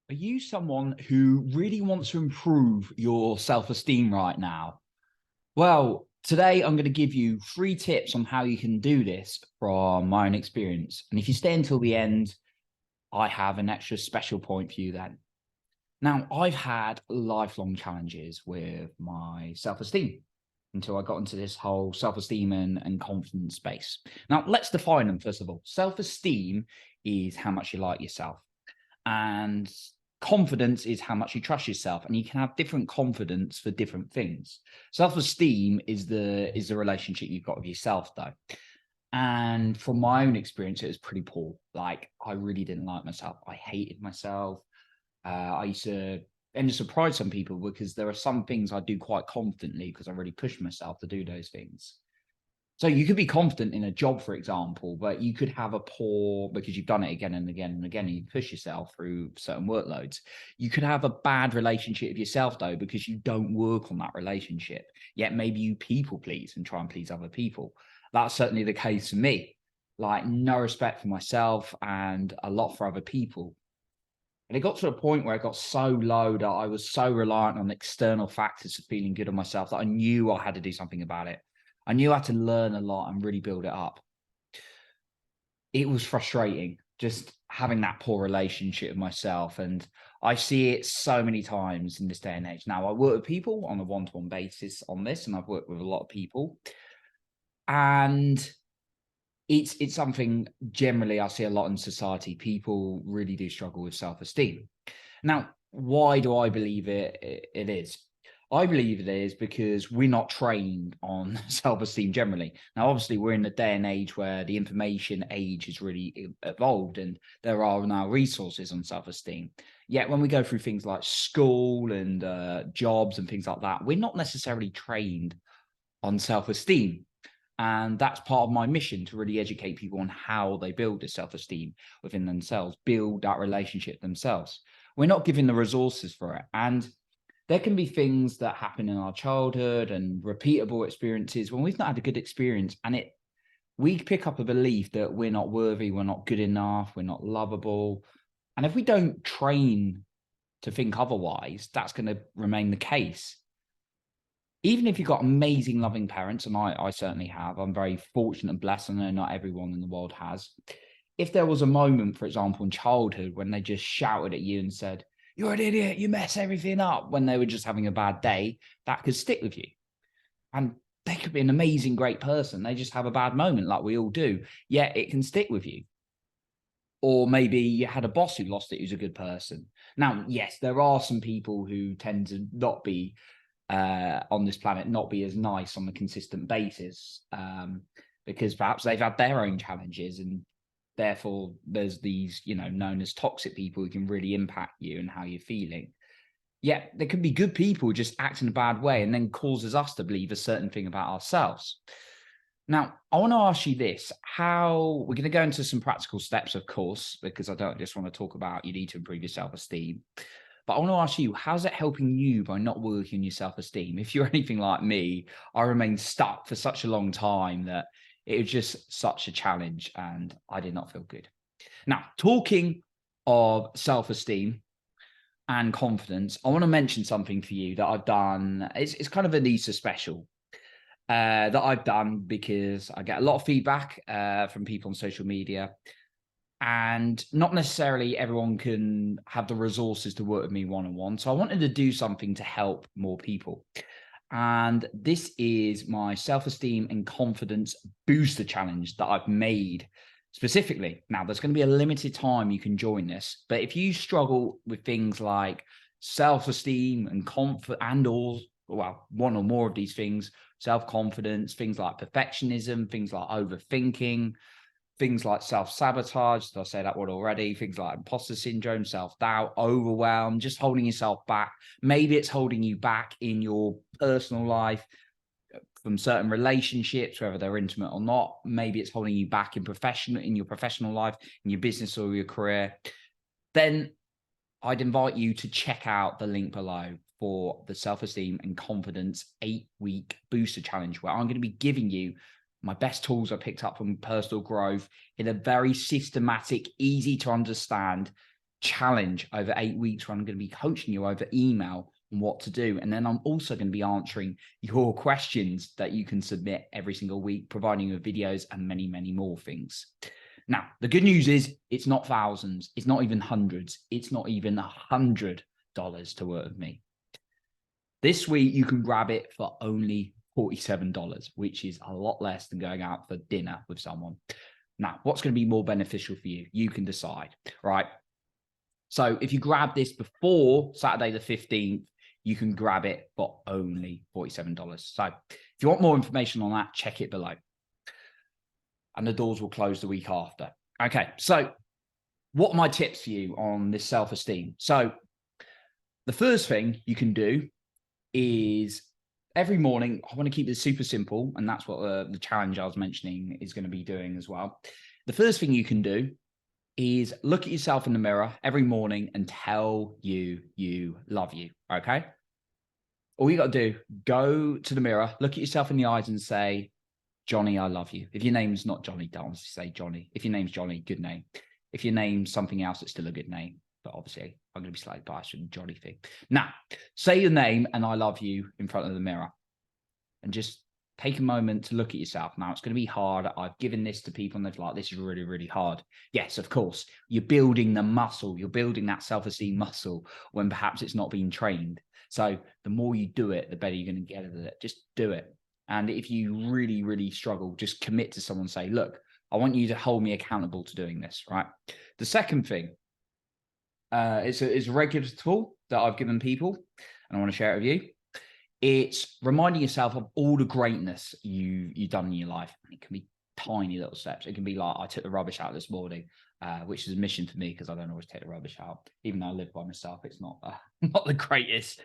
Are you someone who really wants to improve your self-esteem right now? Well, today I'm going to give you 3 tips on how you can do this from my own experience. And if you stay until the end, I have an extra special point for you then. Now, I've had lifelong challenges with my self-esteem until I got into this whole self-esteem and confidence space. Now, let's define them first of all. Self-esteem is how much you like yourself. And confidence is how much you trust yourself, and you can have different confidence for different things. Self-esteem is the relationship you've got with yourself, though. And from my own experience, it was pretty poor. Like, I really didn't like myself. I hated myself. I used to and to surprise some people because there are some things I do quite confidently because I really push myself to do those things. So you could be confident in a job, for example, but you could have a poor, because you've done it again and again and again, and you push yourself through certain workloads. You could have a bad relationship with yourself, though, because you don't work on that relationship. Yet maybe you people please and try and please other people. That's certainly the case for me. Like, no respect for myself and a lot for other people. And it got to a point where it got so low that I was so reliant on external factors for feeling good on myself that I knew I had to do something about it. I knew I had to learn a lot and really build it up. It was frustrating just having that poor relationship with myself. And I see it so many times in this day and age. Now, I work with people on a one-to-one basis on this, and I've worked with a lot of people. And it's something generally I see a lot in society. People really do struggle with self-esteem. Now, why do I believe it is? I believe it is because we're not trained on self-esteem generally. Now, obviously, we're in a day and age where the information age has really evolved and there are now resources on self-esteem. Yet when we go through things like school and jobs and things like that, we're not necessarily trained on self-esteem. And that's part of my mission, to really educate people on how they build their self-esteem within themselves, build that relationship themselves. We're not given the resources for it. And there can be things that happen in our childhood and repeatable experiences when we've not had a good experience, and we pick up a belief that we're not worthy, we're not good enough, we're not lovable. And if we don't train to think otherwise, that's going to remain the case. Even if you've got amazing, loving parents, and I certainly have, I'm very fortunate and blessed. I know not everyone in the world has. If there was a moment, for example, in childhood when they just shouted at you and said, "You're an idiot, you mess everything up," when they were just having a bad day, that could stick with you. And they could be an amazing, great person. They just have a bad moment like we all do, yet it can stick with you. Or maybe you had a boss who lost it, who's a good person. Now, yes, there are some people who tend to not be on this planet, not be as nice on a consistent basis, because perhaps they've had their own challenges, and therefore there's these, known as toxic people who can really impact you and how you're feeling. Yet there can be good people who just act in a bad way and then causes us to believe a certain thing about ourselves. Now, I want to ask you this: how we're going to go into some practical steps, of course, because I don't just want to talk about you need to improve your self-esteem. But I want to ask you, how's it helping you by not working on your self-esteem? If you're anything like me, I remained stuck for such a long time that it was just such a challenge and I did not feel good. Now, talking of self-esteem and confidence, I want to mention something for you that I've done. It's kind of an Easter special that I've done because I get a lot of feedback from people on social media, and not necessarily everyone can have the resources to work with me one-on-one. So I wanted to do something to help more people. And this is my self-esteem and confidence booster challenge that I've made specifically. Now, there's going to be a limited time you can join this, but if you struggle with things like self-esteem and confidence, and or, well, one or more of these things, self-confidence, things like perfectionism, things like overthinking, things like self-sabotage, did I say that word already? Things like imposter syndrome, self-doubt, overwhelm, just holding yourself back. Maybe it's holding you back in your personal life from certain relationships, whether they're intimate or not. Maybe it's holding you back in your professional life, in your business or your career. Then I'd invite you to check out the link below for the self-esteem and confidence 8-week booster challenge, where I'm going to be giving you my best tools I picked up from personal growth in a very systematic, easy to understand challenge over 8 weeks where I'm going to be coaching you over email on what to do. And then I'm also going to be answering your questions that you can submit every single week, providing you with videos and many, many more things. Now, the good news is it's not thousands, it's not even hundreds, it's not even $100 to work with me. This week, you can grab it for only $47, which is a lot less than going out for dinner with someone. Now, what's going to be more beneficial for you? You can decide, right? So if you grab this before Saturday the 15th, you can grab it for only $47. So if you want more information on that, check it below. And the doors will close the week after. Okay, so what are my tips for you on this self-esteem? So the first thing you can do is every morning, I want to keep it super simple, and that's what the challenge I was mentioning is going to be doing as well. The first thing you can do is look at yourself in the mirror every morning and tell you love you, okay? All you got to do, go to the mirror, look at yourself in the eyes and say, Johnny, I love you. If your name's not Johnny, don't say Johnny. If your name's Johnny, good name. If your name's something else, it's still a good name. But obviously, I'm going to be slightly biased with the Johnny thing. Now, say your name and I love you in front of the mirror. And just take a moment to look at yourself. Now, it's going to be hard. I've given this to people and they're like, this is really, really hard. Yes, of course. You're building the muscle. You're building that self-esteem muscle when perhaps it's not being trained. So the more you do it, the better you're going to get at it. Just do it. And if you really, really struggle, just commit to someone, say, look, I want you to hold me accountable to doing this, right? The second thing, it's a regular tool that I've given people, and I want to share it with you. It's reminding yourself of all the greatness you've done in your life. It can be tiny little steps. It can be like, I took the rubbish out this morning, which is a mission for me because I don't always take the rubbish out. Even though I live by myself, it's not not the greatest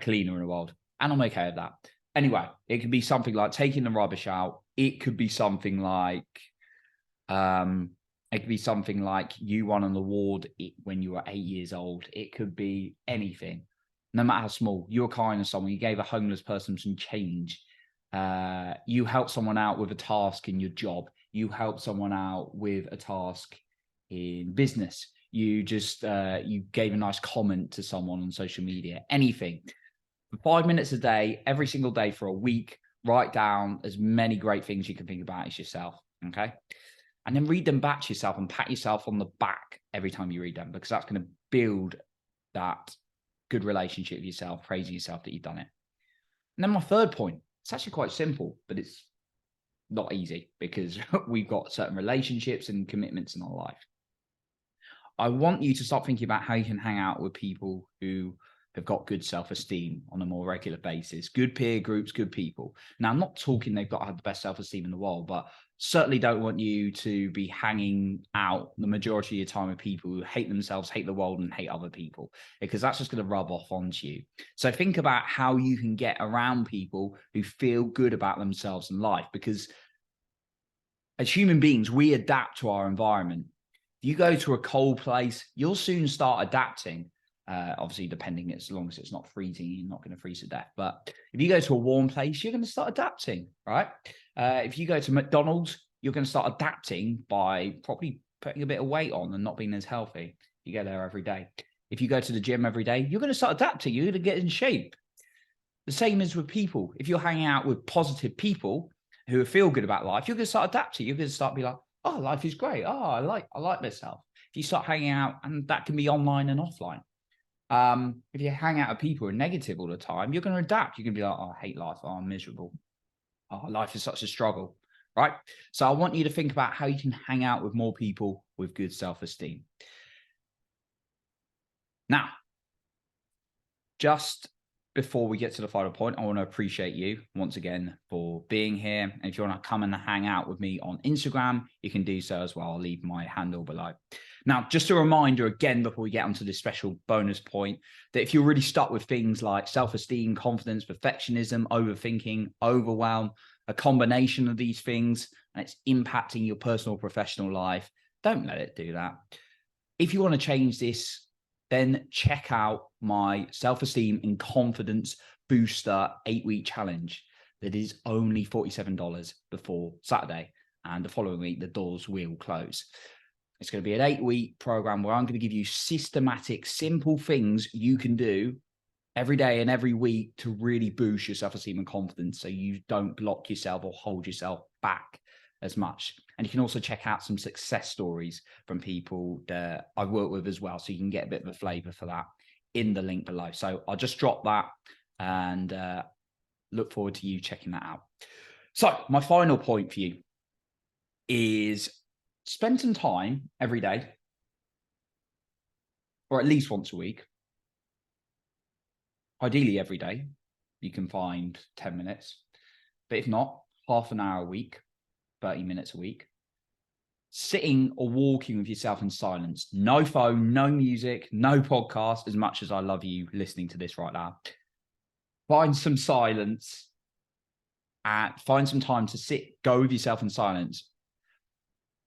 cleaner in the world. And I'm okay with that. Anyway, it could be something like taking the rubbish out. It could be something like, you won an award when you were 8 years old. It could be anything, no matter how small. You were kind to someone. You gave a homeless person some change. You helped someone out with a task in your job. You helped someone out with a task in business. You just you gave a nice comment to someone on social media. Anything. For 5 minutes a day, every single day for a week, write down as many great things you can think about as yourself, okay? And then read them back to yourself and pat yourself on the back every time you read them, because that's going to build that good relationship with yourself, praising yourself that you've done it. And then my third point, it's actually quite simple, but it's not easy because we've got certain relationships and commitments in our life. I want you to start thinking about how you can hang out with people who have got good self-esteem on a more regular basis, good peer groups, good people. Now, I'm not talking they've got to have the best self-esteem in the world, but certainly don't want you to be hanging out the majority of your time with people who hate themselves, hate the world, and hate other people, because that's just going to rub off onto you. So think about how you can get around people who feel good about themselves in life, because as human beings, we adapt to our environment. If you go to a cold place, you'll soon start adapting. Obviously, depending, as long as it's not freezing, you're not going to freeze to death. But if you go to a warm place, you're going to start adapting, right? If you go to McDonald's, you're going to start adapting by probably putting a bit of weight on and not being as healthy. You go there every day. If you go to the gym every day, you're going to start adapting. You're going to get in shape. The same is with people. If you're hanging out with positive people who feel good about life, you're going to start adapting. You're going to start be like, oh, life is great. Oh, I like myself. If you start hanging out, and that can be online and offline. If you hang out with people who are negative all the time, you're going to adapt. You're going to be like, oh, I hate life. Oh, I'm miserable. Oh, life is such a struggle, right? So I want you to think about how you can hang out with more people with good self-esteem. Now, just before we get to the final point, I want to appreciate you once again for being here. And if you want to come and hang out with me on Instagram, you can do so as well. I'll leave my handle below. Now, just a reminder again, before we get onto this special bonus point, that if you're really stuck with things like self-esteem, confidence, perfectionism, overthinking, overwhelm, a combination of these things, and it's impacting your personal, professional life, don't let it do that. If you want to change this, then check out my self-esteem and confidence booster 8-week challenge that is only $47 before Saturday. And the following week, the doors will close. It's going to be an 8-week program where I'm going to give you systematic, simple things you can do every day and every week to really boost your self-esteem and confidence so you don't block yourself or hold yourself back as much. And you can also check out some success stories from people that I've worked with as well, so you can get a bit of a flavor for that in the link below. So I'll just drop that and look forward to you checking that out. So my final point for you is spend some time every day, or at least once a week, ideally every day. You can find 10 minutes, but if not, half an hour a week, 30 minutes a week, sitting or walking with yourself in silence. No phone, no music, no podcast, as much as I love you listening to this right now. Find some silence and find some time to go with yourself in silence.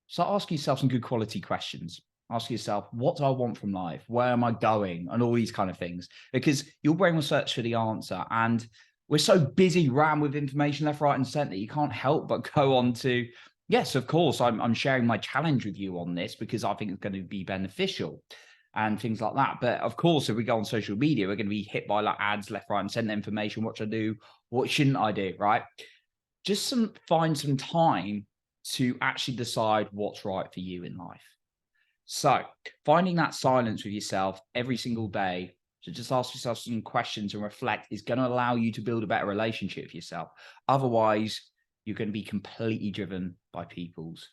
So ask yourself some good quality questions. Ask yourself, what do I want from life? Where am I going? And all these kind of things, because your brain will search for the answer. And we're so busy rammed with information left, right, and center. You can't help but go on to, yes, of course, I'm sharing my challenge with you on this because I think it's going to be beneficial and things like that. But of course, if we go on social media, we're going to be hit by like ads left, right, and center information. What should I do? What shouldn't I do? Right? Just find some time to actually decide what's right for you in life. So finding that silence with yourself every single day to just ask yourself some questions and reflect is going to allow you to build a better relationship with yourself. Otherwise, you're going to be completely driven by people's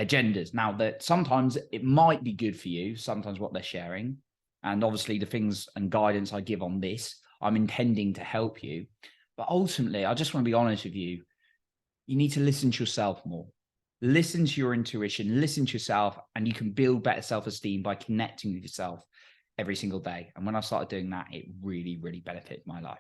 agendas. Now, that sometimes it might be good for you, sometimes what they're sharing. And obviously the things and guidance I give on this, I'm intending to help you. But ultimately, I just want to be honest with you. You need to listen to yourself more. Listen to your intuition, listen to yourself, and you can build better self-esteem by connecting with yourself every single day. And when I started doing that, it really, really benefited my life.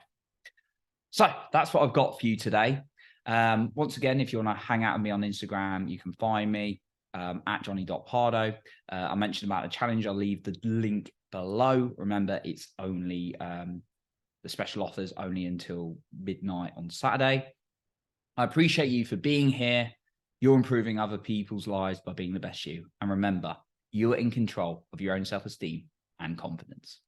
So that's what I've got for you today. Once again, if you want to hang out with me on Instagram, you can find me at johnny.pardo. I mentioned about the challenge. I'll leave the link below. Remember, it's only the special offers only until midnight on Saturday. I appreciate you for being here. You're improving other people's lives by being the best you. And remember, you are in control of your own self-esteem and confidence.